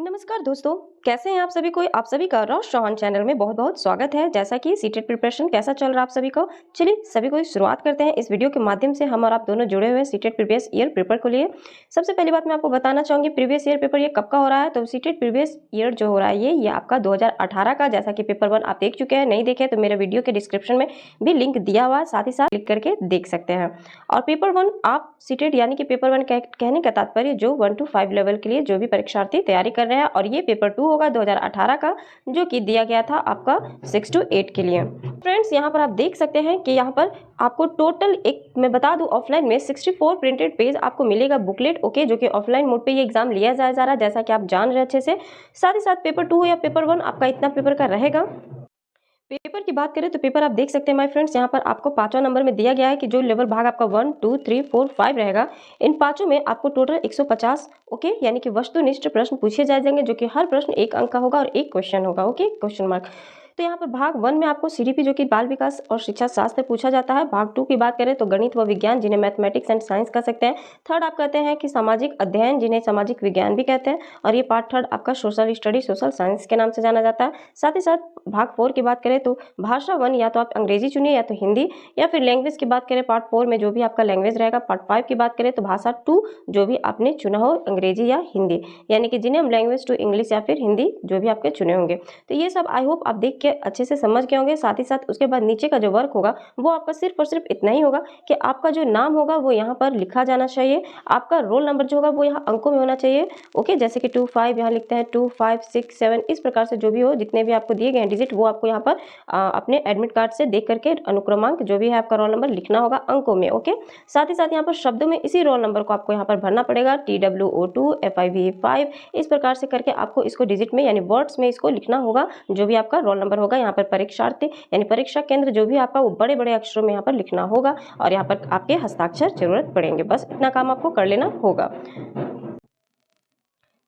नमस्कार दोस्तों, कैसे हैं आप सभी को? आप सभी का रॉस चौहान चैनल में बहुत-बहुत स्वागत है। जैसा कि सीटेट प्रिपरेशन कैसा चल रहा है आप सभी को? चलिए सभी को शुरुआत करते हैं। इस वीडियो के माध्यम से हम और आप दोनों जुड़े हुए हैं सीटेट प्रीवियस ईयर पेपर को लिए। सबसे पहली बात मैं आपको बताना चाहूँगी प्रीवियस ईयर पेपर ये कब का हो रहा है? तो सीटेट प्रीवियस ईयर जो हो रहा है ये आपका 2018 का, जैसा कि पेपर 1 आप देख चुके हैं। नहीं देखे तो मेरे वीडियो के डिस्क्रिप्शन में भी लिंक दिया हुआ है, साथ ही साथ क्लिक करके देख सकते हैं। और पेपर 1 आप सीटेट यानी कि पेपर 1 कहने का तात्पर्य जो 1 to 5 लेवल के लिए जो भी परीक्षार्थी तैयारी कर रहे हैं, और ये पेपर 2 होगा 2018 का, जो कि दिया गया था आपका 6 to 8 के लिए। फ्रेंड्स यहाँ पर आप देख सकते हैं कि यहाँ पर आपको टोटल एक मैं बता दूं ऑफलाइन में 64 प्रिंटेड पेज आपको मिलेगा बुकलेट, ओके, जो कि ऑफलाइन मोड पे ये एग्जाम लिया जा रहा है, जैसा कि आप जान रहे हैं अच्छे से। साथ ही साथ पेपर 2 या पेपर 1 आपका इतना पेपर का रहेगा। पेपर की बात करें तो पेपर आप देख सकते हैं माय फ्रेंड्स, यहाँ पर आपको 5वां नंबर में दिया गया है कि जो लेवल भाग आपका 1 2 3 4 5 रहेगा, इन पांचों में आपको टोटल 150 ओके यानी कि वस्तुनिष्ठ प्रश्न पूछे जाएंगे, जो कि हर प्रश्न एक अंक का होगा और एक क्वेश्चन होगा, ओके, क्वेश्चन मार्क। तो यहाँ पर भाग 1 में आपको सीडीपी जो कि बाल विकास और शिक्षा शास्त्र पूछा जाता है। भाग 2 की बात करें तो गणित व विज्ञान, जिन्हें मैथमेटिक्स एंड साइंस कह सकते हैं। थर्ड आप कहते हैं कि सामाजिक अध्ययन, जिन्हें सामाजिक विज्ञान भी कहते हैं, और ये पार्ट थर्ड आपका सोशल स्टडी, सोशल साइंस के नाम से जाना जाता है। साथ ही साथ भाग 4 की बात करें तो भाषा 1 या तो आप अंग्रेजी चुनिए या तो हिंदी, या फिर लैंग्वेज की बात करें पार्ट 4 में जो भी आपका लैंग्वेज रहेगा। पार्ट 5 की बात करें तो भाषा 2 जो भी आपने चुना हो अंग्रेजी या हिंदी, यानी कि जिन्हें हम लैंग्वेज 2 इंग्लिश या फिर हिंदी जो भी आपके चुने होंगे। तो ये सब आई होप आप देख के अच्छे से समझ गए होंगे। साथ ही साथ उसके बाद नीचे का जो वर्क होगा वो आपका सिर्फ और सिर्फ इतना ही होगा कि आपका जो नाम होगा वो यहाँ पर लिखा जाना चाहिए, आपका रोल नंबर जो होगा वो यहाँ अंकों में होना चाहिए, ओके, जैसे कि 2 5 यहाँ लिखते हैं, 2 5 6 7 इस प्रकार से जो भी हो, जितने भी आपको दिए गए हैं डिजिट वो आपको यहाँ पर अपने एडमिट कार्ड से देख करके अनुक्रमांक जो भी है आपका रोल नंबर लिखना होगा अंकों में, ओके। साथ ही साथ यहाँ पर शब्दों में इसी रोल नंबर को आपको यहाँ पर भरना पड़ेगा, TWO2 FIV5 इस प्रकार से करके आपको इसको डिजिट में यानी वर्ड्स में इसको लिखना होगा, जो भी आपका रोल नंबर होगा। यहाँ पर परीक्षार्थी यानी परीक्षा केंद्र जो भी आपका वो बड़े बड़े अक्षरों में यहाँ पर लिखना होगा, और यहाँ पर आपके हस्ताक्षर जरूरत पड़ेंगे। बस इतना काम आपको कर लेना होगा।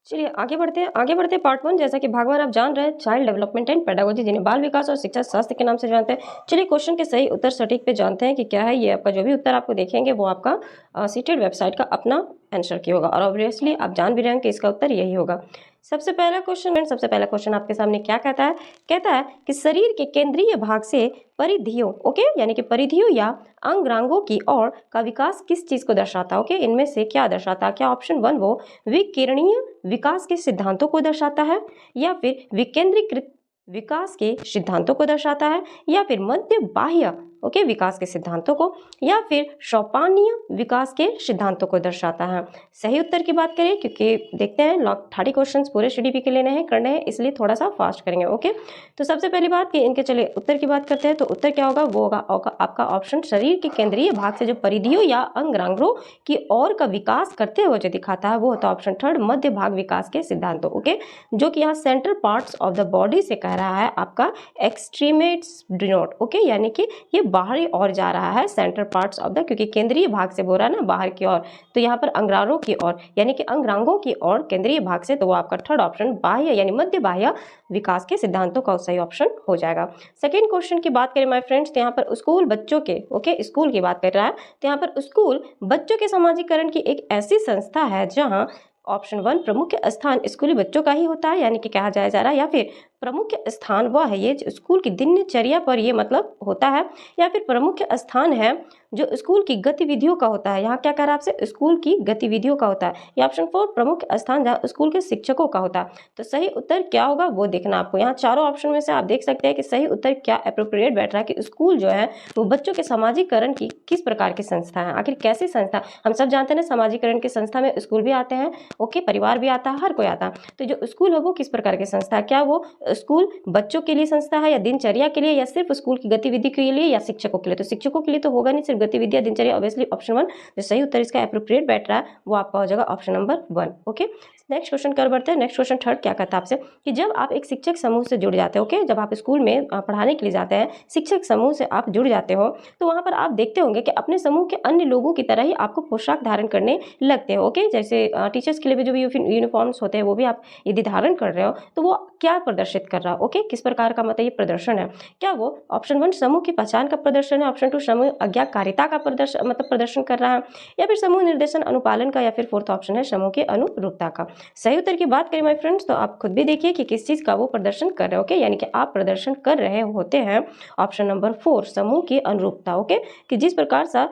चलिए आगे बढ़ते हैं पार्ट 1। जैसा कि भागवान आप जान रहे हैं चाइल्ड डेवलपमेंट एंड पेडागोजी, जिन्हें बाल विकास और शिक्षा शास्त्र के नाम से जानते हैं। चलिए क्वेश्चन के सही उत्तर सटीक पे जानते हैं कि क्या है। ये आपका जो भी उत्तर आपको देखेंगे वो आपका सीटेड वेबसाइट का अपना आंसर की होगा, और ऑब्वियसली आप जान भी रहे हैं कि इसका उत्तर यही होगा। सबसे पहला क्वेश्चन आपके सामने क्या कहता है? कहता है कि शरीर के केंद्रीय भाग से परिधियों, ओके, यानी कि परिधियों या अंगरांगों की ओर का विकास किस चीज को दर्शाता है? ओके, इनमें से क्या दर्शाता है? क्या ऑप्शन 1 वो विकिरणीय विकास के सिद्धांतों को दर्शाता है, या फिर विकेंद्रीकृत विकास के सिद्धांतों को दर्शाता है, या फिर मध्य बाह्य ओके विकास के सिद्धांतों को, या फिर सोपानीय विकास के सिद्धांतों को दर्शाता है? सही उत्तर की बात करें, क्योंकि देखते हैं लॉन्ग 30 क्वेश्चंस पूरे सीडीपी के लेने हैं करने हैं, इसलिए थोड़ा सा फास्ट करेंगे, ओके। तो सबसे पहली बात कि इनके चलिए उत्तर की बात करते हैं। तो उत्तर क्या होगा? वो होगा आपका ऑप्शन शरीर के केंद्रीय भाग से जो परिधियों या अंगरांगों की ओर का विकास करते हुए जो दिखाता है वो होता है ऑप्शन 3 मध्य भाग विकास के सिद्धांतों, ओके, जो कि यहाँ central parts of the body से कह रहा है आपका एक्सट्रीमेट्स डिनोट, ओके, यानी कि ये बाहरी ओर जा रहा है, सेंट्रल पार्ट्स ऑफ द, क्योंकि केंद्रीय भाग से बोल रहा है ना बाहर की ओर, तो यहाँ पर अंगरांगों की ओर यानी कि अंगरांगों की ओर केंद्रीय भाग से, तो वो आपका थर्ड ऑप्शन बाह्य यानी मध्य बाह्य विकास के सिद्धांतों का सही ऑप्शन हो जाएगा। सेकेंड क्वेश्चन की बात करें माय फ्रेंड्स, तो यहाँ पर स्कूल बच्चों के, ओके, स्कूल की बात कर रहा है, तो यहाँ पर स्कूल बच्चों के समाजीकरण की एक ऐसी संस्था है जहाँ ऑप्शन 1 प्रमुख स्थान स्कूली बच्चों का ही होता है, यानी कि कहा जाया जा रहा है, या फिर प्रमुख स्थान वह है ये स्कूल की दिनचर्या पर ये मतलब होता है, या फिर प्रमुख स्थान है जो स्कूल की गतिविधियों का होता है। यहाँ क्या कह रहा है आपसे? स्कूल की गतिविधियों का होता है। या ऑप्शन 4 प्रमुख स्थान जहाँ स्कूल के शिक्षकों का होता है। तो सही उत्तर क्या होगा वो देखना आपको। यहाँ चारों ऑप्शन में से आप देख सकते हैं कि सही उत्तर क्या अप्रोप्रिएट बैठ रहा है, कि स्कूल जो है वो बच्चों के सामाजिकरण की किस प्रकार की संस्था है। आखिर कैसी संस्था? हम सब जानते हैं ना, सामाजिकरण की संस्था में स्कूल भी आते हैं, ओके, परिवार भी आता है, हर कोई आता है। तो जो स्कूल है वो किस प्रकार की संस्था है? क्या वो स्कूल बच्चों के लिए संस्था है, या दिनचर्या के लिए, या सिर्फ स्कूल की गतिविधि के लिए, या शिक्षकों के लिए? तो शिक्षकों के लिए तो होगा नहीं, सिर्फ गतिविधि या दिनचर्या। ऑब्वियसली ऑप्शन 1 जो सही उत्तर इसका अप्रोप्रिएट बैठ रहा है वो आपका हो जाएगा option number 1, okay. Next question कर बढ़ते हैं। नेक्स्ट क्वेश्चन थर्ड क्या कहता है आपसे कि जब आप एक शिक्षक समूह से जुड़ जाते हो, ओके, जब आप स्कूल में पढ़ाने के लिए जाते हैं, शिक्षक समूह से आप जुड़ जाते हो, तो वहां पर आप देखते होंगे कि अपने समूह के अन्य लोगों की तरह ही आपको पोशाक धारण करने लगते हो, ओके। जैसे टीचर्स के लिए भी जो भी यूनिफॉर्म्स होते हैं वो भी आप यदि धारण कर रहे हो, तो वो क्या प्रदर्शित कर रहा है। ओके, किस प्रकार का मतलब ये प्रदर्शन है। क्या वो ऑप्शन 1 समूह की पहचान का प्रदर्शन है, ऑप्शन 2 समूह आज्ञाकारिता का प्रदर्शन कर रहा है, या फिर समूह निर्देशन अनुपालन का, या फिर फोर्थ ऑप्शन है समूह की अनुरूपता का। सही उत्तर की बात करें माय फ्रेंड्स तो आप खुद भी देखिए कि किस चीज का वो प्रदर्शन कर रहे हो। ओके, यानी कि आप प्रदर्शन कर रहे होते हैं ऑप्शन नंबर 4 समूह की अनुरूपता। ओके, कि जिस प्रकार से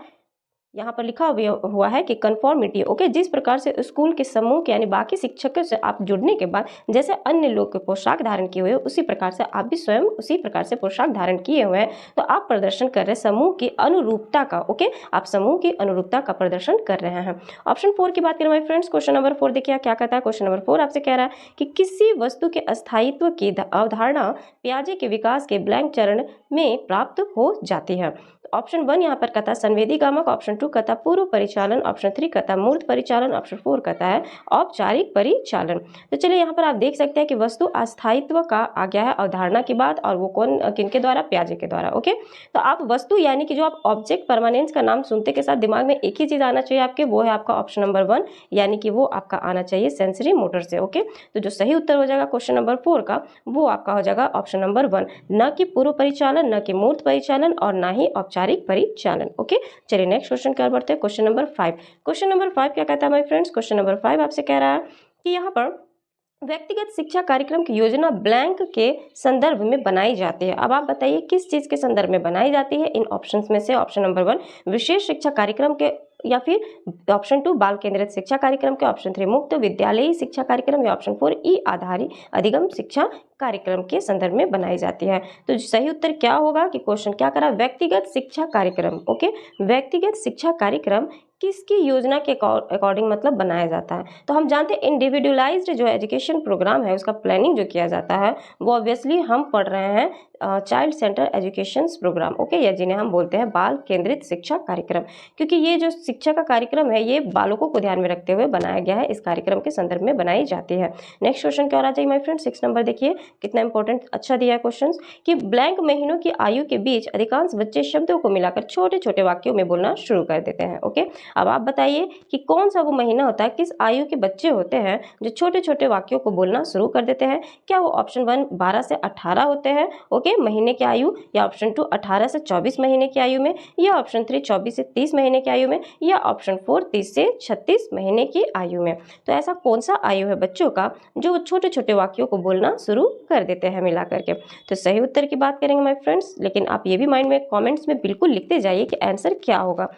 यहाँ पर लिखा हुआ है कि कंफॉर्मिटी। ओके, जिस प्रकार से स्कूल के समूह के यानी बाकी शिक्षकों से आप जुड़ने के बाद जैसे अन्य लोग के पोशाक धारण किए हुए उसी प्रकार से आप भी स्वयं उसी प्रकार से पोशाक धारण किए हुए हैं, तो आप प्रदर्शन कर रहे हैं समूह की अनुरूपता का। ओके, आप समूह की अनुरूपता का प्रदर्शन कर रहे हैं। ऑप्शन 4 की बात करें माय फ्रेंड्स, क्वेश्चन नंबर 4 देखिए क्या कहता है। क्वेश्चन नंबर 4 आपसे कह रहा है कि किसी वस्तु के अस्थायित्व की अवधारणा पियाजे के विकास के ब्लैंक चरण में प्राप्त हो जाती है। ऑप्शन 1 यहाँ पर कहता है संवेदी गामक, ऑप्शन 2 कहता है पूर्व परिचालन, ऑप्शन 3 कहता है मूर्त परिचालन, ऑप्शन 4 कहता है औपचारिक परिचालन। तो चलिए यहाँ पर आप देख सकते हैं कि वस्तु अस्थायित्व का आ गया है अवधारणा की बात, और वो कौन किनके द्वारा, पियाजे के द्वारा। ओके, तो आप वस्तु यानी कि जो आप ऑब्जेक्ट परमानेंस का नाम सुनते के साथ दिमाग में एक ही चीज आना चाहिए आपके, वो है आपका ऑप्शन नंबर 1, यानी कि वो आपका आना चाहिए सेंसरी मोटर से। ओके, तो जो सही उत्तर हो जाएगा क्वेश्चन नंबर 4 का वो आपका हो जाएगा ऑप्शन नंबर 1, न कि पूर्व परिचालन, न कि मूर्त परिचालन, और न ही औपचारिक परिचालन। ओके, चलिए नेक्स्ट क्वेश्चन की ओर बढ़ते हैं। Question number 5। क्वेश्चन नंबर 5 क्या कहता है माय फ्रेंड्स, क्वेश्चन नंबर 5 आपसे कह रहा है कि यहाँ पर व्यक्तिगत शिक्षा कार्यक्रम की योजना ब्लैंक के संदर्भ में बनाई जाती है। अब आप बताइए किस चीज के संदर्भ में बनाई जाती है इन ऑप्शंस में से। ऑप्शन नंबर 1 विशेष शिक्षा कार्यक्रम के, या फिर ऑप्शन 2 बाल केंद्रित शिक्षा कार्यक्रम के, ऑप्शन 3 मुक्त विद्यालयी शिक्षा कार्यक्रम, या ऑप्शन 4 ई आधारित अधिगम शिक्षा कार्यक्रम के संदर्भ में बनाई जाती है। तो सही उत्तर क्या होगा कि क्वेश्चन क्या करा, व्यक्तिगत शिक्षा कार्यक्रम। ओके, व्यक्तिगत शिक्षा कार्यक्रम किसकी योजना के अकॉर्डिंग मतलब बनाया जाता है। तो हम जानते हैं इंडिविजुअलाइज्ड जो एजुकेशन प्रोग्राम है उसका प्लानिंग जो किया जाता है वो ऑब्वियसली हम पढ़ रहे हैं child centre education programme. Okay, या जिन्हें हम बोलते हैं बाल केंद्रित शिक्षा कार्यक्रम, क्योंकि ये जो शिक्षा का कार्यक्रम है ये बालकों को ध्यान में रखते हुए बनाया गया है, इस कार्यक्रम के संदर्भ में बनाई जाती है। नेक्स्ट क्वेश्चन क्या आ जाए माय फ्रेंड, 6 नंबर देखिए कितना इंपॉर्टेंट अच्छा दिया है क्वेश्चन, कि ब्लैंक महीनों की आयु के बीच अधिकांश बच्चे शब्दों को मिलाकर छोटे छोटे वाक्यों में बोलना शुरू कर देते हैं। ओके, अब आप बताइए कि कौन सा वो महीना होता है, किस आयु के बच्चे होते हैं जो छोटे छोटे वाक्यों को बोलना शुरू कर देते हैं। क्या वो ऑप्शन 1 12 से 18 होते हैं, ओके, महीने की आयु, या ऑप्शन 2 18 से 24 महीने की आयु में, या ऑप्शन 3 24 से 30 महीने की आयु में, या ऑप्शन 4 30 से 36 महीने की आयु में। तो ऐसा कौन सा आयु है बच्चों का जो छोटे छोटे वाक्यों को बोलना शुरू कर देते हैं मिला करके। तो सही उत्तर की बात करेंगे माय फ्रेंड्स, लेकिन आप ये भी माइंड में कमेंट्स में बिल्कुल लिखते जाइए कि आंसर क्या होगा।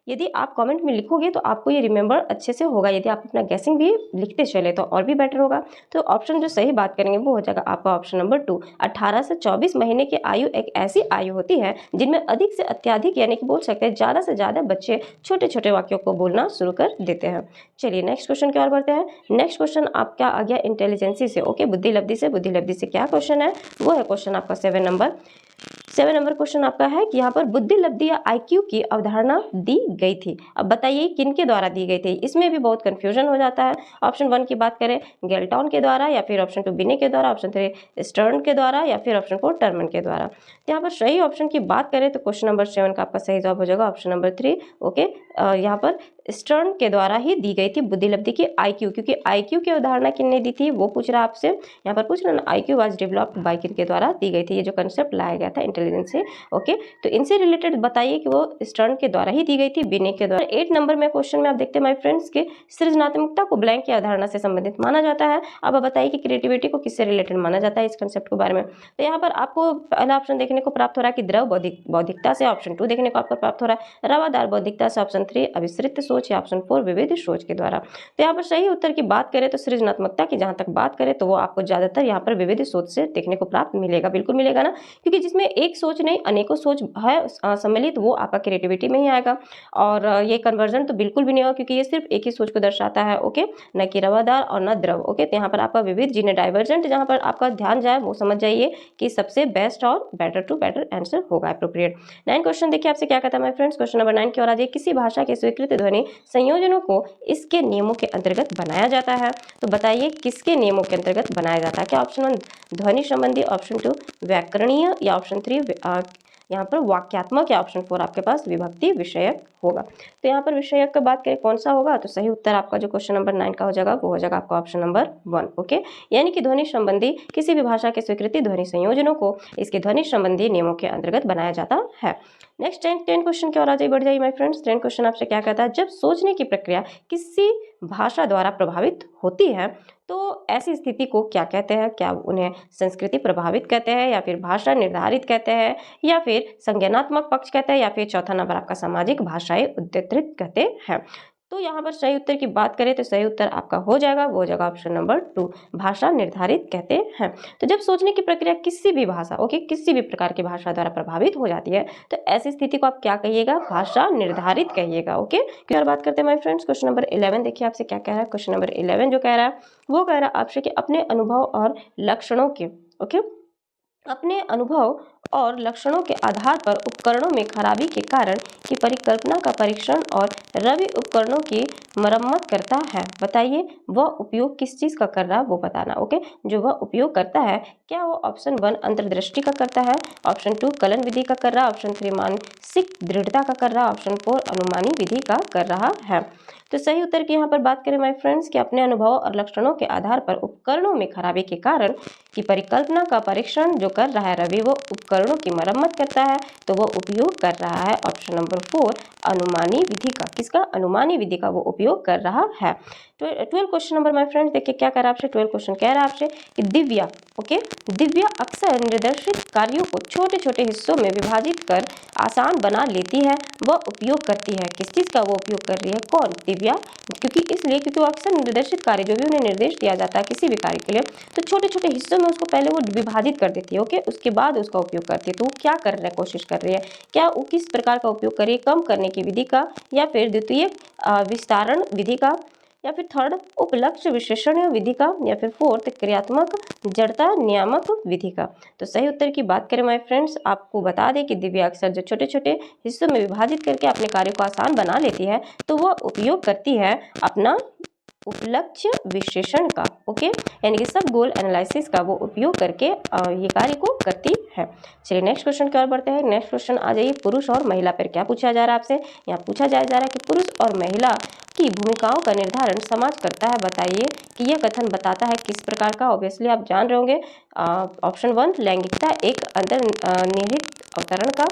यदि आप कमेंट में लिखोगे तो आपको ये रिमेंबर अच्छे से होगा, यदि आप अपना गैसिंग भी लिखते चले तो और भी बेटर होगा। तो ऑप्शन जो सही बात करेंगे वो हो जाएगा आपका ऑप्शन नंबर 2, 18 से 24 महीने की आयु एक ऐसी आयु होती है जिनमें अधिक से अत्यधिक यानी कि बोल सकते हैं ज़्यादा से ज़्यादा बच्चे छोटे छोटे वाक्यों को बोलना शुरू कर देते हैं। चलिए नेक्स्ट क्वेश्चन की ओर बढ़ते हैं। नेक्स्ट क्वेश्चन आपका आ गया इंटेलिजेंसी से। ओके, बुद्धि लब्धि से। बुद्धि लब्धि से क्या क्वेश्चन है, वो है क्वेश्चन आपका 7 नंबर क्वेश्चन आपका है कि यहाँ पर बुद्धि लब्धि या आईक्यू की अवधारणा दी गई थी। अब बताइए किनके द्वारा दी गई थी, इसमें भी बहुत कंफ्यूजन हो जाता है। ऑप्शन 1 की बात करें गेल्टॉन के द्वारा, या फिर ऑप्शन 2 बिने के द्वारा, ऑप्शन 3 स्टर्न के द्वारा, या फिर ऑप्शन 4 टर्मन के द्वारा। तो यहाँ पर सही ऑप्शन की बात करें तो क्वेश्चन नंबर 7 का आपका सही जवाब हो जाएगा ऑप्शन नंबर 3। ओके, यहाँ पर स्टर्न के द्वारा ही दी गई थी बुद्धि लब्धि की आईक्यू, क्योंकि आईक्यू की अवधारणा किसने दी थी वो पूछ रहा है आपसे। यहाँ पर पूछ रहा है आईक्यू वाज डेवलप्ड बाय किनके द्वारा दी गई थी, ये जो कंसेप्ट लाया गया था इंटेलिजेंस से। ओके, तो इनसे रिलेटेड बताइए कि वो स्टर्न के द्वारा ही दी गई थी, बिने के द्वारा। 8 नंबर में क्वेश्चन में आप देखते हैं माय फ्रेंड्स के सृजनात्मकता को ब्लैंक की अवधारणा से संबंधित माना जाता है। अब आप बताइए कि क्रिएटिविटी को किससे रिलेटेड माना जाता है इस कंसेप्ट के बारे में। तो यहाँ पर आपको पहला ऑप्शन देखने को प्राप्त हो रहा है कि द्रव बौद्धिकता से, ऑप्शन 2 देखने को आपको प्राप्त हो रहा है रवादार बौद्धिकता से, ऑप्शन 3 अविस्तृत सोच, या ऑप्शन 4 विविध सोच के द्वारा। तो यहाँ पर सही उत्तर की बात करें तो सृजनात्मकता की जहाँ तक बात करें तो वो आपको ज्यादातर यहाँ पर विविध सोच से देखने को प्राप्त मिलेगा, बिल्कुल मिलेगा ना, क्योंकि जिसमें एक सोच नहीं अनेकों सोच है सम्मिलित वो आपका क्रिएटिविटी में ही आएगा। और ये कन्वर्जन तो बिल्कुल भी नहीं होगा क्योंकि ये सिर्फ एक ही सोच को दर्शाता है। ओके, न कि रवादार और न द्रव। ओके, तो यहाँ पर आपका विविध जिन्हें डाइवर्जेंट जहाँ पर आपका ध्यान जाए वो समझ जाइए कि सबसे बेस्ट और बेटर टू बेटर आंसर होगा एप्रोप्रिएट। 9 क्वेश्चन देखिए आपसे क्या कहता है माय फ्रेंड्स, क्वेश्चन नंबर 9 की ओर आ जाइए। किसी भाषा के स्वीकृत ध्वनि संयोजनों को इसके नियमों के अंतर्गत बनाया जाता है। तो बताइए किसके नियमों के अंतर्गत बनाया जाता है। क्या ऑप्शन 1 ध्वनि संबंधी, ऑप्शन 2 व्याकरणीय, या ऑप्शन 3 यहाँ पर वाक्यात्मक या ऑप्शन 4 आपके पास विभक्ति विषयक होगा। तो यहाँ पर विषयक का बात करें कौन सा होगा, तो सही उत्तर आपका जो क्वेश्चन नंबर 9 का हो जाएगा वो हो जाएगा आपका ऑप्शन नंबर 1। ओके, यानी कि ध्वनि संबंधी किसी भी भाषा के स्वीकृति ध्वनि संयोजनों को इसके ध्वनि संबंधी नियमों के अंतर्गत बनाया जाता है। नेक्स्ट 10 क्वेश्चन की ओर आ जाइए, बढ़ जाइए माय फ्रेंड्स। 10 क्वेश्चन आपसे क्या कहता है, जब सोचने की प्रक्रिया किसी भाषा द्वारा प्रभावित होती है तो ऐसी स्थिति को क्या कहते हैं? क्या उन्हें संस्कृति प्रभावित कहते हैं, या फिर भाषा निर्धारित कहते हैं, या फिर संज्ञानात्मक पक्ष कहते हैं, या फिर चौथा नंबर आपका सामाजिक भाषाएं उद्देश्यकृत कहते हैं। तो यहाँ पर सही उत्तर की बात करें तो सही उत्तर आपका हो जाएगा वो हो जाएगा ऑप्शन नंबर 2, भाषा निर्धारित कहते हैं। तो जब सोचने की प्रक्रिया किसी भी भाषा, ओके, किसी भी प्रकार की भाषा द्वारा प्रभावित हो जाती है तो ऐसी स्थिति को आप क्या कहिएगा? भाषा निर्धारित कहिएगा। ओके, और बात करते हैं माय फ्रेंड्स क्वेश्चन नंबर 11। देखिए आपसे क्या कह रहा है। क्वेश्चन नंबर 11 जो कह रहा है वो कह रहा है आपसे कि अपने अनुभव और लक्षणों के, ओके, अपने अनुभव और लक्षणों के आधार पर उपकरणों में खराबी के कारण की परिकल्पना का परीक्षण और रवि उपकरणों की मरम्मत करता है। बताइए वह उपयोग किस चीज़ का कर रहा है वो बताना। ओके, जो वह उपयोग करता है क्या वो ऑप्शन 1 अंतर्दृष्टि का करता है, ऑप्शन 2 कलन विधि का कर रहा है, ऑप्शन 3 मानसिक दृढ़ता का कर रहा है, ऑप्शन 4 अनुमानी विधि का कर रहा है। तो सही उत्तर की यहाँ पर बात करें माय फ्रेंड्स कि अपने अनुभव और लक्षणों के आधार पर उपकरणों में खराबी के कारण की परिकल्पना का परीक्षण जो कर रहा है रवि वो उपकरणों की मरम्मत करता है, तो वो उपयोग कर रहा है ऑप्शन नंबर 4 अनुमानी विधि का। किसका? अनुमानी विधि का वो उपयोग कर रहा है। 12 क्वेश्चन नंबर माय फ्रेंड्स देखिए क्या कह रहा है आपसे। 12 क्वेश्चन कह रहा है आपसे कि दिव्या, ओके, दिव्या अक्सर निर्देशित कार्यों को छोटे छोटे हिस्सों में विभाजित कर आसान बना लेती है, वह उपयोग करती है। किस चीज़ का वो उपयोग कर रही है? कौन? दिव्या। क्योंकि वो अक्सर निर्देशित कार्य जो भी उन्हें निर्देश दिया जाता है किसी भी कार्य के लिए तो छोटे छोटे हिस्सों में उसको पहले वो विभाजित कर देती है, ओके, उसके बाद उसका उपयोग करती है। तो वो क्या कर रहा है, कोशिश कर रही है, क्या वो किस प्रकार का उपयोग कर रही है? कम करने की विधि का, या फिर द्वितीय विस्तारण विधि का, या फिर थर्ड उपलक्ष्य विश्लेषण विधि का, या फिर फोर्थ क्रियात्मक जड़ता नियामक विधि का। तो सही उत्तर की बात करें माय फ्रेंड्स, आपको बता दें कि दिव्या अक्सर जो छोटे छोटे हिस्सों में विभाजित करके अपने कार्य को आसान बना लेती है तो वह उपयोग करती है अपना उपलक्ष्य विश्लेषण का, ओके, यानी कि सब गोल एनालिसिस का वो उपयोग करके ये कार्य को करती है। चलिए नेक्स्ट क्वेश्चन की ओर बढ़ते हैं। नेक्स्ट क्वेश्चन आ जाइए, पुरुष और महिला पर क्या पूछा जा रहा है आपसे। यहाँ पूछा जा रहा है कि पुरुष और महिला की भूमिकाओं का निर्धारण समाज करता है। बताइए कि यह कथन बताता है किस प्रकार का। ऑब्वियसली आप जान रहे होंगे ऑप्शन 1 लैंगिकता एक अंतर्निहित अवतरण का,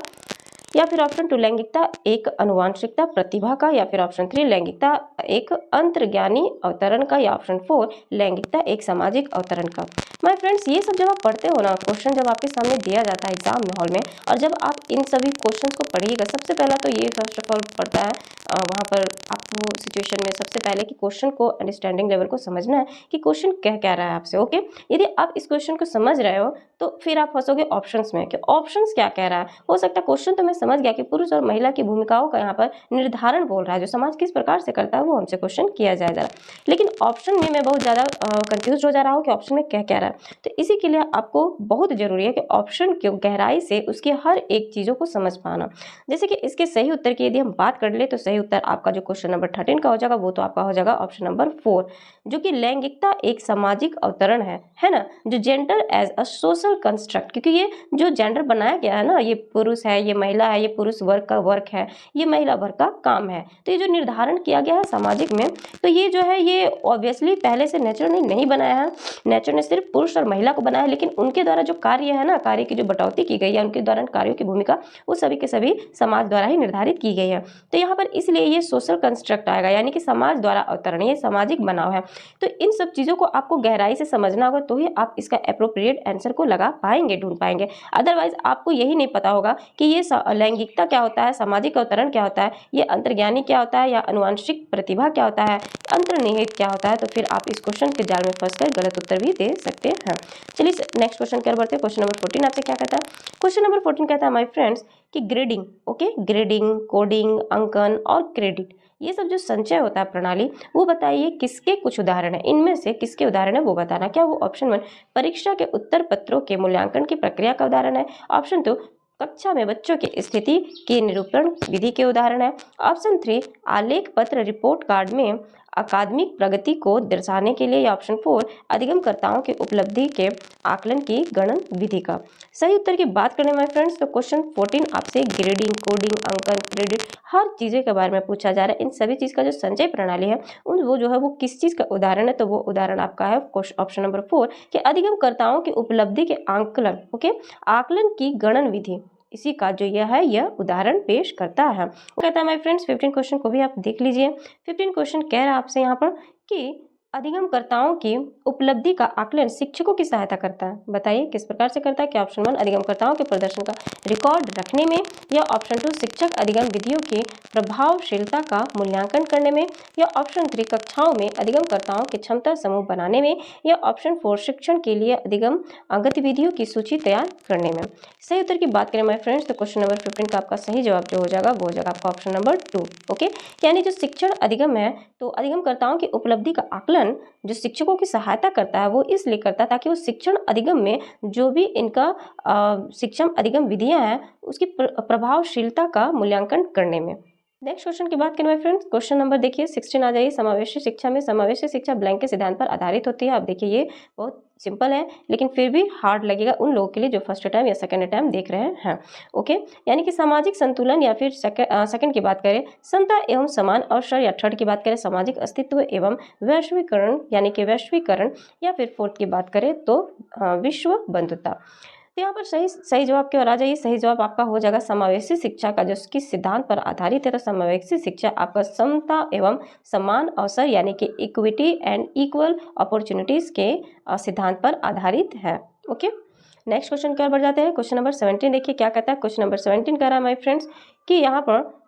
या फिर ऑप्शन 2 लैंगिकता एक अनुवांशिकता प्रतिभा का, या फिर ऑप्शन 3 लैंगिकता एक अंतर्ज्ञानी अवतरण का, या ऑप्शन 4 लैंगिकता एक सामाजिक अवतरण का। माय फ्रेंड्स ये सब जब आप पढ़ते हो ना, क्वेश्चन जब आपके सामने दिया जाता है एग्जाम हॉल में, और जब आप इन सभी क्वेश्चंस को पढ़िएगा, सबसे पहला तो ये फर्स्ट ऑफ ऑल पढ़ता है वहाँ पर आपको सिचुएशन में सबसे पहले कि क्वेश्चन को अंडरस्टैंडिंग लेवल को समझना है कि क्वेश्चन कह क्या रहा है आपसे। ओके, यदि आप इस क्वेश्चन को समझ रहे हो तो फिर आप फंसोगे ऑप्शंस में कि ऑप्शंस क्या कह रहा है। हो सकता है क्वेश्चन तो मैं समझ गया कि पुरुष और महिला की भूमिकाओं का यहाँ पर निर्धारण बोल रहा है, जो समाज किस प्रकार से करता है वो हमसे क्वेश्चन किया जाए जरा, लेकिन ऑप्शन में मैं बहुत ज़्यादा कंफ्यूज हो जा रहा हूँ कि ऑप्शन में क्या कह रहा है। तो इसी के लिए आपको बहुत जरूरी है कि ऑप्शन की गहराई से उसकी हर एक चीज़ों को समझ पाना। जैसे कि इसके सही उत्तर की यदि हम बात कर ले तो सही उत्तर आपका जो क्वेश्चन नंबर 13 का हो जाएगा वो तो आपका हो जाएगा ऑप्शन नंबर 4, जो कि लैंगिकता एक सामाजिक अवतरण है ना, जो gender as a social construct, क्योंकि ये जो जेंडर बनाया गया है ना, ये पुरुष है, ये महिला है, ये पुरुष वर्ग का वर्क है, ये महिला वर्ग का काम है, तो ये जो निर्धारण किया गया है सामाजिक में, तो ये जो है ये ऑब्वियसली पहले से नेचर ने नहीं बनाया है। नेचर ने सिर्फ पुरुष और महिला को बनाया है, लेकिन उनके द्वारा जो कार्य है ना, कार्य की जो बटौती की गई है, उनके द्वारा कार्यों की भूमिका वो सभी के सभी समाज द्वारा ही निर्धारित की गई है। तो यहाँ पर इसलिए ये सोशल कंस्ट्रक्ट आएगा, यानी कि समाज द्वारा अवतरण, ये सामाजिक बनाव है। तो इन सब चीज़ों को आपको गहराई से समझना होगा तो ही आप इसका एप्रोप्रिएट आंसर को लगा पाएंगे, ढूंढ पाएंगे। अदरवाइज आपको यही नहीं पता होगा कि ये लैंगिकता क्या होता है, सामाजिक अवतरण क्या होता है, ये अंतर्ज्ञानी क्या होता है, या अनुवांशिक प्रतिभा क्या होता है, अंतर्निहित क्या होता है, तो फिर आप इस क्वेश्चन के जाल में फंसकर गलत उत्तर भी दे सकते हैं। चलिए नेक्स्ट क्वेश्चन की ओर बढ़ते हैं। क्वेश्चन नंबर 14 आपसे क्या कहता है। क्वेश्चन नंबर 14 कहता है माय फ्रेंड्स कि ग्रेडिंग, ओके, ग्रेडिंग, कोडिंग, अंकन और क्रेडिट, ये सब जो संचय होता है प्रणाली, वो बताइए किसके कुछ उदाहरण है, इनमें से किसके उदाहरण है वो बताना। क्या वो ऑप्शन 1 परीक्षा के उत्तर पत्रों के मूल्यांकन की प्रक्रिया का उदाहरण है, ऑप्शन 2 कक्षा में बच्चों की स्थिति की निरूपण विधि के उदाहरण है, ऑप्शन 3 आलेख पत्र रिपोर्ट कार्ड में अकादमिक प्रगति को दर्शाने के लिए, या ऑप्शन 4 अधिगमकर्ताओं की उपलब्धि के आकलन की गणन विधि का। सही उत्तर की बात करें माय फ्रेंड्स तो क्वेश्चन 14 आपसे ग्रेडिंग, कोडिंग, अंकन, क्रेडिट हर चीज़ें के बारे में पूछा जा रहा है। इन सभी चीज़ का जो संचय प्रणाली है वो जो है वो किस चीज़ का उदाहरण है, तो वो उदाहरण आपका है ऑप्शन नंबर 4 कि अधिगमकर्ताओं की उपलब्धि के आकलन, ओके, आकलन की गणन विधि, इसी का जो यह है यह उदाहरण पेश करता है। वो कहता है माय फ्रेंड्स 15 क्वेश्चन को भी आप देख लीजिए। 15 क्वेश्चन कह रहा है आपसे यहाँ पर कि अधिगमकर्ताओं की उपलब्धि का आकलन शिक्षकों की सहायता करता है। बताइए किस प्रकार से करता है। क्या ऑप्शन 1 अधिगमकर्ताओं के प्रदर्शन का रिकॉर्ड रखने में, या ऑप्शन 2 शिक्षक अधिगम विधियों की प्रभावशीलता का मूल्यांकन करने में, या ऑप्शन 3 कक्षाओं में अधिगमकर्ताओं के क्षमता समूह बनाने में, या ऑप्शन 4 शिक्षण के लिए अधिगम गतिविधियों की सूची तैयार करने में। सही उत्तर की बात करें माय फ्रेंड्स तो क्वेश्चन नंबर 15 का आपका सही जवाब जो हो जाएगा वो हो जाएगा आपका ऑप्शन नंबर 2, ओके। यानी जो शिक्षण अधिगम है तो अधिगमकर्ताओं की उपलब्धि का आकलन जो शिक्षकों की सहायता करता है वो इसलिए करता है ताकि वो शिक्षण अधिगम में जो भी इनका शिक्षण अधिगम विधियां हैं उसकी प्रभावशीलता का मूल्यांकन करने में। नेक्स्ट क्वेश्चन की बात करें माय फ्रेंड्स, क्वेश्चन नंबर देखिए 16 आ जाइए। समावेशी शिक्षा में समावेशी शिक्षा ब्लैंक के सिद्धांत पर आधारित होती है। आप देखिए ये बहुत सिंपल है लेकिन फिर भी हार्ड लगेगा उन लोगों के लिए जो फर्स्ट टाइम या सेकंड टाइम देख रहे हैं, ओके। यानी कि सामाजिक संतुलन, या फिर सेकंड की बात करें समता एवं समान अवसर, या थर्ड की बात करें सामाजिक अस्तित्व एवं वैश्वीकरण यानी कि वैश्वीकरण, या फिर फोर्थ की बात करें तो विश्व बंधुता। तो यहाँ पर सही जवाब की ओर आ जाइए। सही जवाब आपका हो जाएगा समावेशी शिक्षा का जो किस सिद्धांत पर आधारित है, तो समावेशी शिक्षा आपका समता एवं समान अवसर यानी कि इक्विटी एंड इक्वल अपॉर्चुनिटीज के सिद्धांत पर आधारित है, ओके। नेक्स्ट क्वेश्चन की ओर बढ़ जाते हैं। क्वेश्चन नंबर 17 देखिए क्या कहता है। क्वेश्चन नंबर 17 कह रहा है माय फ्रेंड्स कि यहाँ पर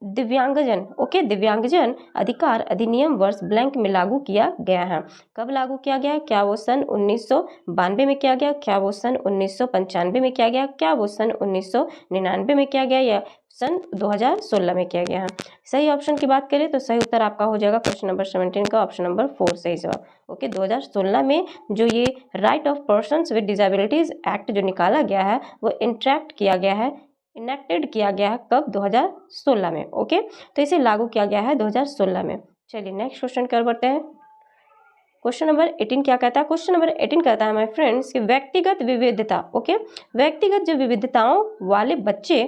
दिव्यांगजन, ओके, दिव्यांगजन अधिकार अधिनियम वर्ष ब्लैंक में लागू किया गया है। कब लागू किया गया है? क्या वो सन 1992 में किया गया, क्या वो सन 1995 में किया गया, क्या वो सन 1999 में किया गया, या सन 2016 में किया गया है। सही ऑप्शन की बात करें तो सही उत्तर आपका हो जाएगा क्वेश्चन नंबर 17 का ऑप्शन नंबर 4 सही जवाब, ओके। 2016 में जो ये right of persons with disabilities act जो निकाला गया है वो इनेक्टेड किया गया है कब? 2016 में, ओके। तो इसे लागू किया गया है 2016 में। चलिए नेक्स्ट क्वेश्चन की ओर बढ़ते हैं। क्वेश्चन नंबर 18 क्या कहता है। क्वेश्चन नंबर 18 कहता है माय फ्रेंड्स कि व्यक्तिगत विविधता, ओके, व्यक्तिगत जो विविधताओं वाले बच्चे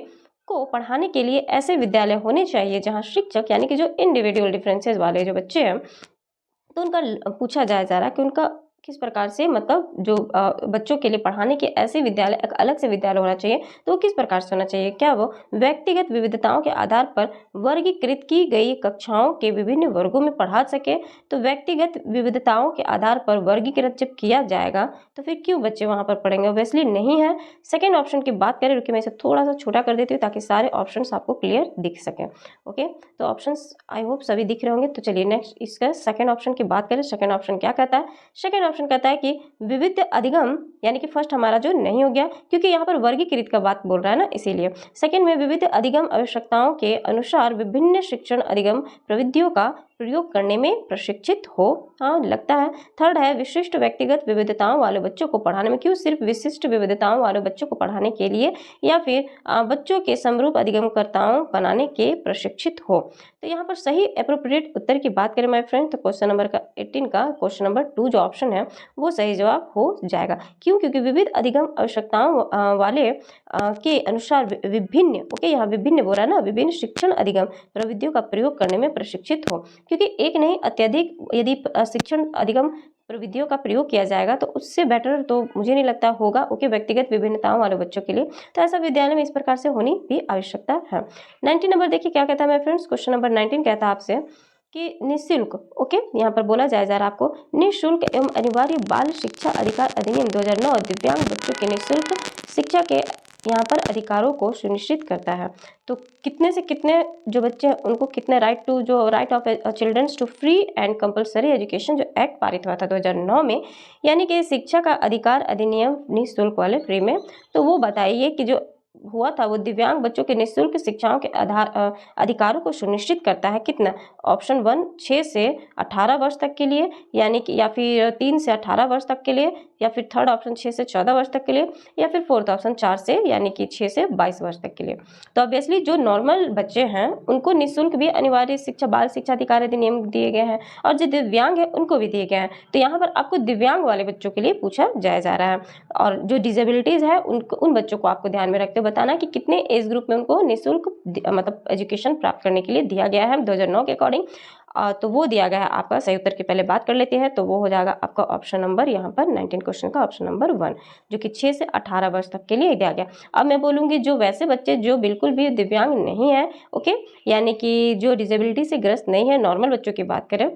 को पढ़ाने के लिए ऐसे विद्यालय होने चाहिए जहां शिक्षक यानी कि जो इंडिविजुअल डिफरेंसेस वाले जो बच्चे हैं तो उनका पूछा जा रहा है कि उनका किस प्रकार से मतलब जो बच्चों के लिए पढ़ाने के ऐसे विद्यालय एक अलग से विद्यालय होना चाहिए तो वो किस प्रकार से होना चाहिए। क्या वो व्यक्तिगत विविधताओं के आधार पर वर्गीकृत की गई कक्षाओं के विभिन्न वर्गों में पढ़ा सके। तो व्यक्तिगत विविधताओं के आधार पर वर्गीकृत जब किया जाएगा तो फिर क्यों बच्चे वहाँ पर पढ़ेंगे? ऑब्वियसली नहीं है। सेकेंड ऑप्शन की बात करें, रुकिए मैं इसे थोड़ा सा छोटा कर देती हूँ ताकि सारे ऑप्शन आपको क्लियर दिख सके, ओके। तो ऑप्शन आई होप सभी दिख रहे होंगे। तो चलिए नेक्स्ट इसका सेकेंड ऑप्शन की बात करें। सेकेंड ऑप्शन क्या कहता है? सेकेंड ऑप्शन कहता है कि विविध अधिगम यानी कि फर्स्ट हमारा जो नहीं हो गया क्योंकि यहाँ पर वर्गीकृत का बात बोल रहा है ना, इसीलिए। सेकंड में विविध अधिगम आवश्यकताओं के अनुसार विभिन्न शिक्षण अधिगम प्रविधियों का प्रयोग करने में प्रशिक्षित हो, हाँ लगता है। थर्ड है विशिष्ट व्यक्तिगत विविधताओं वाले बच्चों को पढ़ाने में, क्यों सिर्फ विशिष्ट विविधताओं वाले बच्चों को पढ़ाने के लिए, या फिर बच्चों के समरूप अधिगमकर्ताओं बनाने के प्रशिक्षित हो। तो यहाँ पर सही अप्रोप्रिएट उत्तर की बात करें माय फ्रेंड तो क्वेश्चन नंबर 18 का क्वेश्चन नंबर 2 जो ऑप्शन है वो सही जवाब हो जाएगा। क्यों? क्योंकि विविध अधिगम आवश्यकताओं वाले के अनुसार विभिन्न, ओके, यहाँ विभिन्न बोल रहा है ना, विभिन्न शिक्षण अधिगम प्रविधियों का प्रयोग करने में प्रशिक्षित हो। क्योंकि एक नहीं अत्यधिक यदि शिक्षण अधिगम प्रविधियों का प्रयोग किया जाएगा तो उससे बेटर तो मुझे नहीं लगता होगा, ओके, व्यक्तिगत विभिन्नताओं वाले बच्चों के लिए। तो ऐसा विद्यालय में इस प्रकार से होनी भी आवश्यकता है। 19 नंबर देखिए क्या कहता है मेरे फ्रेंड्स। क्वेश्चन नंबर 19 कहता है आपसे कि निःशुल्क, ओके, यहाँ पर बोला जाए जा रहा आपको निःशुल्क एवं अनिवार्य बाल शिक्षा अधिकार अधिनियम 2009 दिव्यांग बच्चों के निःशुल्क शिक्षा के यहाँ पर अधिकारों को सुनिश्चित करता है। तो कितने से कितने जो बच्चे हैं उनको कितने right of childrens to free and compulsory education जो एक्ट पारित हुआ था 2009 में, यानी कि शिक्षा का अधिकार अधिनियम निःशुल्क वाले फ्री में। तो वो बताइए कि जो हुआ था वो दिव्यांग बच्चों के निःशुल्क शिक्षाओं के अधिकारों को सुनिश्चित करता है। कितना? ऑप्शन 1 6 से 18 वर्ष तक के लिए, यानी कि या फिर 3 से 18 वर्ष तक के लिए, या फिर थर्ड ऑप्शन 6 से 14 वर्ष तक के लिए, या फिर फोर्थ ऑप्शन 4 से यानी कि 6 से 22 वर्ष तक के लिए। तो ऑब्वियसली जो नॉर्मल बच्चे हैं उनको निःशुल्क भी अनिवार्य शिक्षा बाल शिक्षा अधिकार अधिनियम दिए गए हैं, और जो दिव्यांग है उनको भी दिए गए हैं। तो यहाँ पर आपको दिव्यांग वाले बच्चों के लिए पूछा जाया जा रहा है, और जो डिजेबिलिटीज है उनको, उन बच्चों को आपको ध्यान में रखते हुए बताना कि कितने एज ग्रुप में उनको निःशुल्क मतलब एजुकेशन प्राप्त करने के लिए दिया गया है 2009 के अकॉर्डिंग। तो वो दिया गया है आपका। सही उत्तर की पहले बात कर लेते हैं, तो वो हो जाएगा आपका ऑप्शन नंबर यहाँ पर 19 क्वेश्चन का ऑप्शन नंबर 1, जो कि 6 से 18 वर्ष तक के लिए दिया गया। अब मैं बोलूँगी जो वैसे बच्चे जो बिल्कुल भी दिव्यांग नहीं है, ओके, यानी कि जो डिजेबिलिटी से ग्रस्त नहीं है, नॉर्मल बच्चों की बात करें,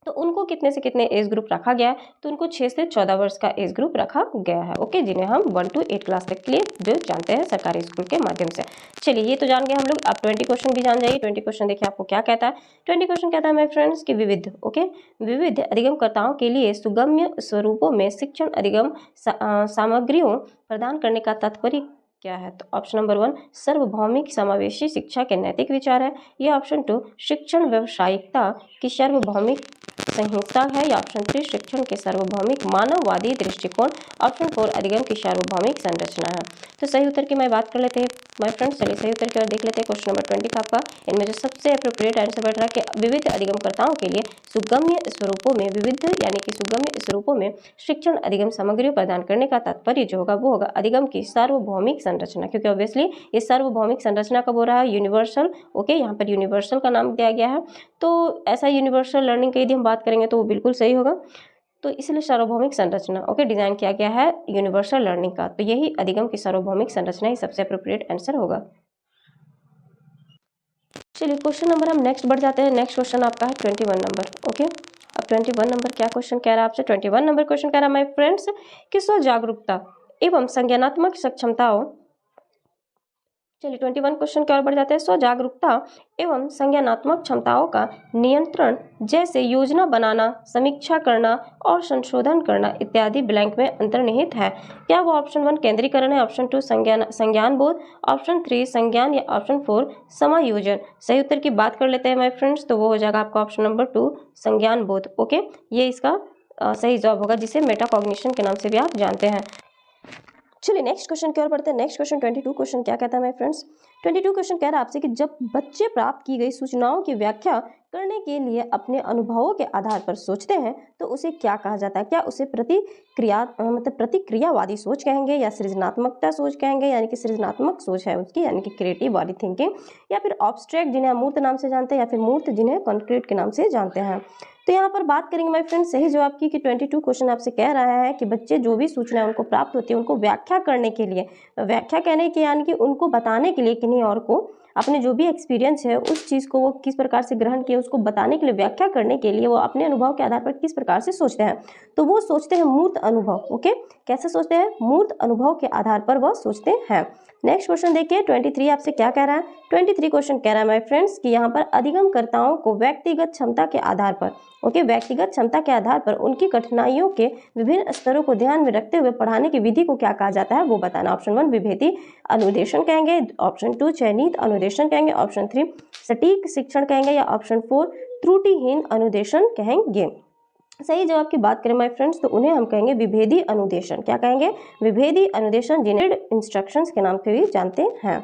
तो उनको कितने से कितने एज ग्रुप रखा गया है? तो उनको 6 से 14 वर्ष का एज ग्रुप रखा गया है, ओके, जिन्हें हम 1 to 8 क्लास तक के लिए जो जानते हैं सरकारी स्कूल के माध्यम से। चलिए ये तो जान गए हम लोग। अब 20 क्वेश्चन भी जान जाइए। 20 क्वेश्चन देखिए आपको क्या कहता है। 20 क्वेश्चन कहता है माय फ्रेंड्स कि विविध, ओके, विविध अधिगमकर्ताओं के लिए सुगम्य स्वरूपों में शिक्षण अधिगम सामग्रियों प्रदान करने का तात्पर्य क्या है? तो ऑप्शन नंबर 1 सार्वभौमिक समावेशी शिक्षा के नैतिक विचार है, या ऑप्शन 2 शिक्षण व्यावसायिकता की सार्वभौमिक संहिता है, या ऑप्शन 3 शिक्षण के सार्वभौमिक मानववादी दृष्टिकोण, ऑप्शन 4 अधिगम की सार्वभौमिक संरचना है। तो सही उत्तर की मैं बात कर लेते हैं माय फ्रेंड्स। चलिए सही उत्तर की ओर देख लेते हैं। क्वेश्चन नंबर 20 का आपका इनमें जो सबसे अप्रोप्रिएट आंसर बैठ रहा है कि विविध अधिगमकर्ताओं के लिए सुगम्य स्वरूपों में विविध यानी कि सुगम्य स्वरूपों में शिक्षण अधिगम सामग्रियों प्रदान करने का तात्पर्य जो होगा वो होगा अधिगम की सार्वभौमिक संरचना, क्योंकि ऑब्वियसली ये सार्वभौमिक संरचना कब हो रहा है? यूनिवर्सल, ओके, यहाँ पर यूनिवर्सल का नाम दिया गया है। तो ऐसा यूनिवर्सल लर्निंग की यदि हम बात करेंगे तो वो बिल्कुल सही होगा। तो इसलिए सार्वभौमिक संरचना, ओके, डिजाइन किया गया है यूनिवर्सल लर्निंग का, तो यही अधिगम की सार्वभौमिक संरचना ही सबसे अप्रोप्रिएट आंसर होगा। चलिए क्वेश्चन नंबर हम नेक्स्ट बढ़ जाते हैं। नेक्स्ट क्वेश्चन आपका है 21 नंबर, ओके। अब 21 नंबर क्या क्वेश्चन कह रहा है आपसे? 21 नंबर क्वेश्चन कह रहा है माय फ्रेंड्स कि स्व जागरूकता एवं संज्ञानात्मक सक्षमताओं। चलिए 21 क्वेश्चन की ओर बढ़ जाते हैं। स्व जागरूकता एवं संज्ञानात्मक क्षमताओं का नियंत्रण जैसे योजना बनाना, समीक्षा करना और संशोधन करना इत्यादि ब्लैंक में अंतर्निहित है। क्या वो ऑप्शन 1 केंद्रीकरण है, ऑप्शन 2 संज्ञान बोध, ऑप्शन 3 संज्ञान, या ऑप्शन 4 समायोजन? सही उत्तर की बात कर लेते हैं माय फ्रेंड्स, तो वो हो जाएगा आपका ऑप्शन नंबर 2 संज्ञान बोध, ओके। ये इसका सही जवाब होगा, जिसे मेटाकॉग्निशन के नाम से भी आप जानते हैं। चलिए नेक्स्ट क्वेश्चन की ओर बढ़ते हैं। नेक्स्ट क्वेश्चन 22 क्वेश्चन क्या कहता है माय फ्रेंड्स? 22 क्वेश्चन कह रहा है आपसे कि जब बच्चे प्राप्त की गई सूचनाओं की व्याख्या करने के लिए अपने अनुभवों के आधार पर सोचते हैं तो उसे क्या कहा जाता है? क्या उसे मतलब प्रतिक्रियावादी सोच कहेंगे, या सृजनात्मकता सोच कहेंगे, यानी कि सृजनात्मक सोच है उसकी, यानी कि क्रिएटिव वाली थिंकिंग, या फिर ऑब्स्ट्रैक्ट जिन्हें अमूर्त नाम से जानते हैं, या फिर मूर्त जिन्हें कॉन्क्रीट के नाम से जानते हैं? तो यहाँ पर बात करेंगे माय फ्रेंड्स सही जवाब की कि 22 क्वेश्चन आपसे कह रहा है कि बच्चे जो भी सूचना उनको प्राप्त होती है उनको व्याख्या करने के लिए, व्याख्या कहने के यानी कि उनको बताने के लिए किन्हीं और को अपने जो भी एक्सपीरियंस है उस चीज़ को वो किस प्रकार से ग्रहण किया उसको बताने के लिए, व्याख्या करने के लिए वो अपने अनुभव के आधार पर किस प्रकार से सोचते हैं, तो वो सोचते हैं मूर्त अनुभव, ओके। कैसे सोचते हैं? मूर्त अनुभव के आधार पर वह सोचते हैं। नेक्स्ट क्वेश्चन देखिए 23 आपसे क्या कह रहा है? 23 क्वेश्चन कह रहा है माय फ्रेंड्स कि यहाँ पर अधिगमकर्ताओं को व्यक्तिगत क्षमता के आधार पर, ओके, व्यक्तिगत क्षमता के आधार पर उनकी कठिनाइयों के विभिन्न स्तरों को ध्यान में रखते हुए पढ़ाने की विधि को क्या कहा जाता है वो बताना। ऑप्शन 1 विभेदी अनुदेशन कहेंगे, ऑप्शन 2 चयनित अनुदेशन कहेंगे, ऑप्शन 3 सटीक शिक्षण कहेंगे, या ऑप्शन 4 त्रुटिहीन अनुदेशन कहेंगे? सही जवाब की बात करें माय फ्रेंड्स तो उन्हें हम कहेंगे विभेदी अनुदेशन। क्या कहेंगे? विभेदी अनुदेशन, जिन्हें इंस्ट्रक्शंस के नाम से भी जानते हैं।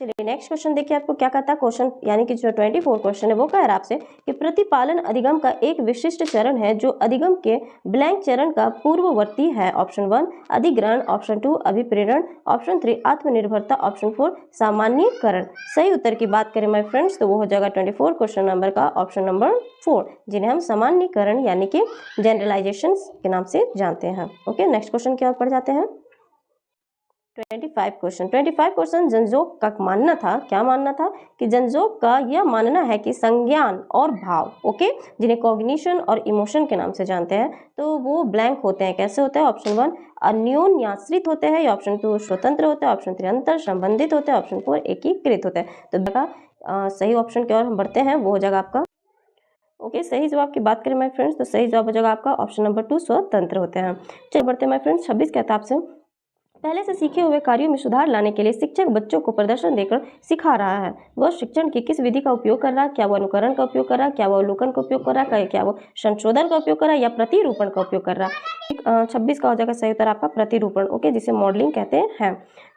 चलिए नेक्स्ट क्वेश्चन देखिए आपको क्या कहता है क्वेश्चन, यानी कि जो 24 क्वेश्चन है वो कह रहा है आपसे कि प्रतिपालन अधिगम का एक विशिष्ट चरण है जो अधिगम के ब्लैंक चरण का पूर्ववर्ती है। ऑप्शन 1 अधिग्रहण, ऑप्शन 2 अभिप्रेरण, ऑप्शन 3 आत्मनिर्भरता, ऑप्शन 4 सामान्यीकरण। सही उत्तर की बात करें माय फ्रेंड्स तो वो हो जाएगा 24 क्वेश्चन नंबर का ऑप्शन नंबर 4, जिन्हें हम सामान्यीकरण यानी कि जनरलाइजेशन के नाम से जानते हैं। ओके नेक्स्ट क्वेश्चन की ओर बढ़ जाते हैं। 25 क्वेश्चन जनजोग का मानना था, क्या मानना था कि जनजोग का यह मानना है कि संज्ञान और भाव, ओके, जिन्हें कॉग्निशन और इमोशन के नाम से जानते हैं, तो वो ब्लैंक होते हैं। कैसे होते हैं? ऑप्शन 1 अन्योन्याश्रित होते हैं, या ऑप्शन 2 स्वतंत्र होते हैं, ऑप्शन 3 अंतर संबंधित होते हैं, ऑप्शन 4 एकीकृत होते हैं। तो सही ऑप्शन की ओर हम बढ़ते हैं, वो हो जाएगा आपका ओके। सही जवाब की बात करें माय फ्रेंड्स तो सही जवाब हो जाएगा आपका ऑप्शन नंबर 2 स्वतंत्र होते हैं। चलिए बढ़ते हैं माय फ्रेंड्स। 26 कहता है आपसे पहले से सीखे हुए कार्यों में सुधार लाने के लिए शिक्षक बच्चों को प्रदर्शन देकर सिखा रहा है। वह शिक्षण की किस विधि का उपयोग कर रहा है, क्या वो अनुकरण का उपयोग कर रहा है, क्या वो अवलोकन का उपयोग कर रहा है, क्या वो संशोधन का उपयोग कर रहा है या प्रतिरूपण का उपयोग कर रहा है। 26 का हो जाएगा सही उत्तर आपका प्रतिरूपण, ओके, जिसे मॉडलिंग कहते हैं।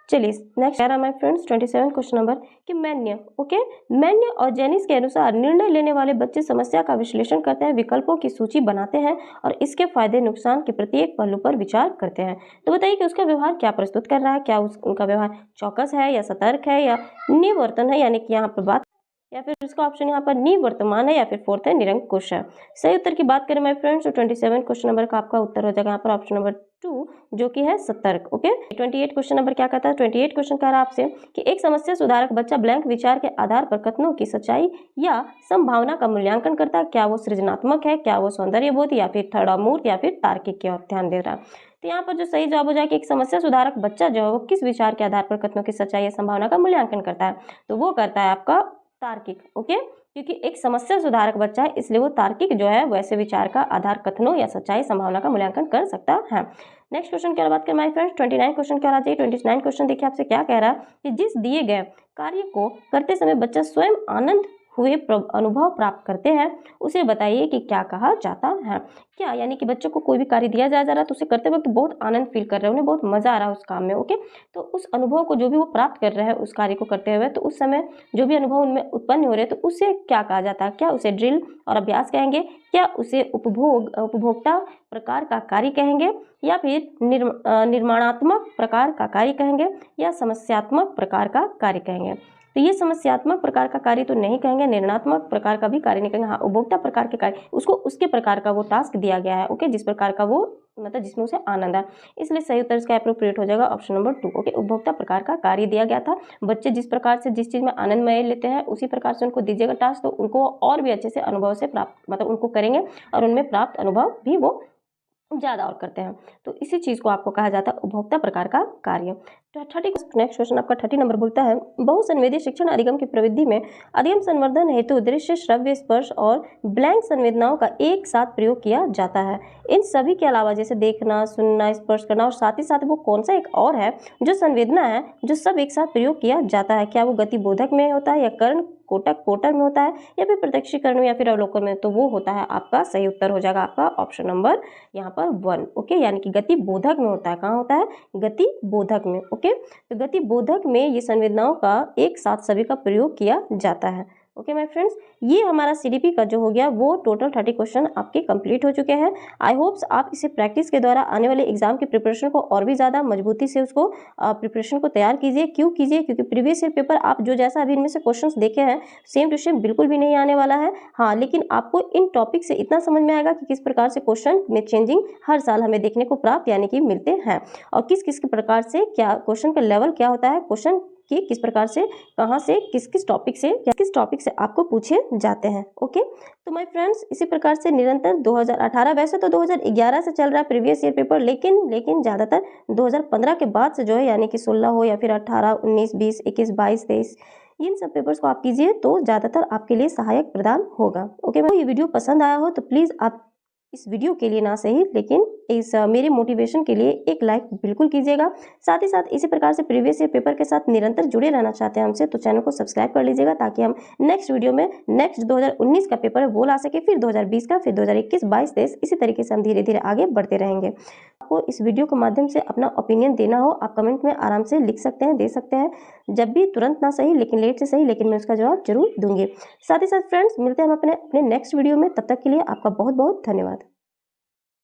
चलिए नेक्स्ट कह रहा माय फ्रेंड्स 27 क्वेश्चन नंबर कि मैन्य, ओके, मैन्य और जेनिस के अनुसार निर्णय लेने वाले बच्चे समस्या का विश्लेषण करते हैं, विकल्पों की सूची बनाते हैं और इसके फायदे नुकसान के प्रत्येक पहलू पर विचार करते हैं। तो बताइए कि उसका व्यवहार क्या प्रस्तुत कर रहा है, क्या उनका व्यवहार चौकस है या सतर्क है या निवर्तन है, यानी कि यहाँ पर बात, या फिर उसका ऑप्शन यहाँ पर निवर्तमान है या फिर फोर्थ है निरंकुश है। सही उत्तर की बात करें माय फ्रेंड्स तो 27 क्वेश्चन नंबर का आपका उत्तर हो जाएगा यहाँ पर ऑप्शन नंबर 2 जो कि है सतर्क, ओके। 28 क्वेश्चन नंबर क्या कहता है, 28 क्वेश्चन कह रहा है आपसे कि एक समस्या सुधारक बच्चा ब्लैंक विचार के आधार पर कथनों की सच्चाई या संभावना का मूल्यांकन करता है, क्या वो सृजनात्मक है, क्या वो सौंदर्यबोध या फिर थर्डामूर्त या फिर तार्किक की ओर ध्यान दे रहा है। तो यहाँ पर जो सही जवाब हो जाएगा एक समस्या सुधारक बच्चा जो है वो किस विचार के आधार पर कथनों की सच्चाई या संभावना का मूल्यांकन करता है, तो वो करता है आपका तार्किक, ओके, क्योंकि एक समस्या सुधारक बच्चा है इसलिए वो तार्किक जो है वैसे विचार का आधार कथनों या सच्चाई संभावना का मूल्यांकन कर सकता है। नेक्स्ट क्वेश्चन की बात करें माय फ्रेंड्स 29 क्वेश्चन क्या चाहिए। 29 क्वेश्चन देखिए आपसे क्या कह रहा है कि जिस दिए गए कार्य को करते समय बच्चा स्वयं आनंद हुए अनुभव प्राप्त करते हैं उसे बताइए कि क्या कहा जाता है। क्या, यानी कि बच्चों को कोई भी कार्य दिया जा रहा है तो उसे करते वक्त बहुत आनंद फील कर रहे हैं, उन्हें बहुत मजा आ रहा है उस काम में, ओके। तो उस अनुभव को जो भी वो प्राप्त कर रहे हैं उस कार्य को करते हुए, तो उस समय जो भी अनुभव उनमें उत्पन्न हो रहे हैं तो उसे क्या कहा जाता है, क्या उसे ड्रिल और अभ्यास कहेंगे, क्या उसे उपभोक्ता प्रकार का कार्य कहेंगे या फिर निर्माणात्मक प्रकार का कार्य कहेंगे या समस्यात्मक प्रकार का कार्य कहेंगे। तो ये समस्यात्मक प्रकार का कार्य तो नहीं कहेंगे, निर्णयात्मक प्रकार का भी कार्य नहीं कहेंगे, हाँ उपभोक्ता प्रकार के कार्य, उसको उसके प्रकार का वो टास्क दिया गया है, ओके, जिस प्रकार का वो मतलब जिसमें उसे आनंद है, इसलिए सही उत्तर इसका एप्रोप्रिएट हो जाएगा ऑप्शन नंबर 2, ओके। उपभोक्ता प्रकार का कार्य दिया गया था, बच्चे जिस प्रकार से जिस चीज़ में आनंदमय लेते हैं उसी प्रकार से उनको दीजिएगा टास्क, तो उनको और भी अच्छे से अनुभव से प्राप्त मतलब उनको करेंगे और उनमें प्राप्त अनुभव भी वो ज़्यादा और करते हैं, तो इसी चीज़ को आपको कहा जाता है उपभोक्ता प्रकार का कार्य। 30 नेक्स्ट क्वेश्चन आपका 30 नंबर बोलता है बहुसंवेदी शिक्षण अधिगम की प्रविधि में अधिगम संवर्धन हेतु दृश्य श्रव्य स्पर्श और ब्लैंक संवेदनाओं का एक साथ प्रयोग किया जाता है। इन सभी के अलावा जैसे देखना, सुनना, स्पर्श करना और साथ ही साथ वो कौन सा एक और है जो संवेदना है जो सब एक साथ प्रयोग किया जाता है, क्या वो गति बोधक में होता है या कर्ण कोटर में होता है या फिर प्रत्यक्षीकरण में या फिर अवलोकन में, तो वो होता है आपका सही उत्तर हो जाएगा आपका ऑप्शन नंबर यहाँ पर 1, ओके, यानी कि गति बोधक में होता है। कहाँ होता है, गति बोधक में, ओके। तो गति बोधक में ये संवेदनाओं का एक साथ सभी का प्रयोग किया जाता है, ओके माय फ्रेंड्स। ये हमारा सीडीपी का जो हो गया वो टोटल 30 क्वेश्चन आपके कंप्लीट हो चुके हैं। आई होप्स आप इसे प्रैक्टिस के द्वारा आने वाले एग्जाम की प्रिपरेशन को और भी ज़्यादा मजबूती से उसको प्रिपरेशन को तैयार कीजिए। क्यों कीजिए, क्योंकि प्रीवियस ईयर पेपर आप जो जैसा अभी इनमें से क्वेश्चंस देखे हैं सेम टू सेम बिल्कुल भी नहीं आने वाला है, हाँ, लेकिन आपको इन टॉपिक से इतना समझ में आएगा कि किस प्रकार से क्वेश्चन में चेंजिंग हर साल हमें देखने को प्राप्त यानी कि मिलते हैं और किस किस प्रकार से क्या क्वेश्चन का लेवल क्या होता है, क्वेश्चन कि किस प्रकार से कहाँ से किस किस टॉपिक से आपको पूछे जाते हैं, ओके। तो माय फ्रेंड्स इसी प्रकार से निरंतर 2018 वैसे तो 2011 से चल रहा है प्रीवियस ईयर पेपर, लेकिन ज़्यादातर 2015 के बाद से जो है यानी कि 16 हो या फिर 18, 19, 20, 21, 22, 23 इन सब पेपर्स को आप कीजिए तो ज़्यादातर आपके लिए सहायक प्रदान होगा, ओके। ये वीडियो पसंद आया हो तो प्लीज़ आप इस वीडियो के लिए ना सही लेकिन इस मेरे मोटिवेशन के लिए एक लाइक बिल्कुल कीजिएगा। साथ ही साथ इसी प्रकार से प्रीवियस ईयर पेपर के साथ निरंतर जुड़े रहना चाहते हैं हमसे तो चैनल को सब्सक्राइब कर लीजिएगा ताकि हम नेक्स्ट वीडियो में नेक्स्ट 2019 का पेपर है वो ला सके, फिर 2020 का, फिर 2021, 22, 23 इसी तरीके से हम धीरे धीरे आगे बढ़ते रहेंगे। आपको इस वीडियो के माध्यम से अपना ओपिनियन देना हो आप कमेंट में आराम से लिख सकते हैं, दे सकते हैं, जब भी तुरंत ना सही लेकिन लेट से सही, लेकिन मैं उसका जवाब जरूर दूंगी। साथ ही साथ फ्रेंड्स मिलते हैं हम अपने नेक्स्ट वीडियो में, तब तक के लिए आपका बहुत बहुत धन्यवाद।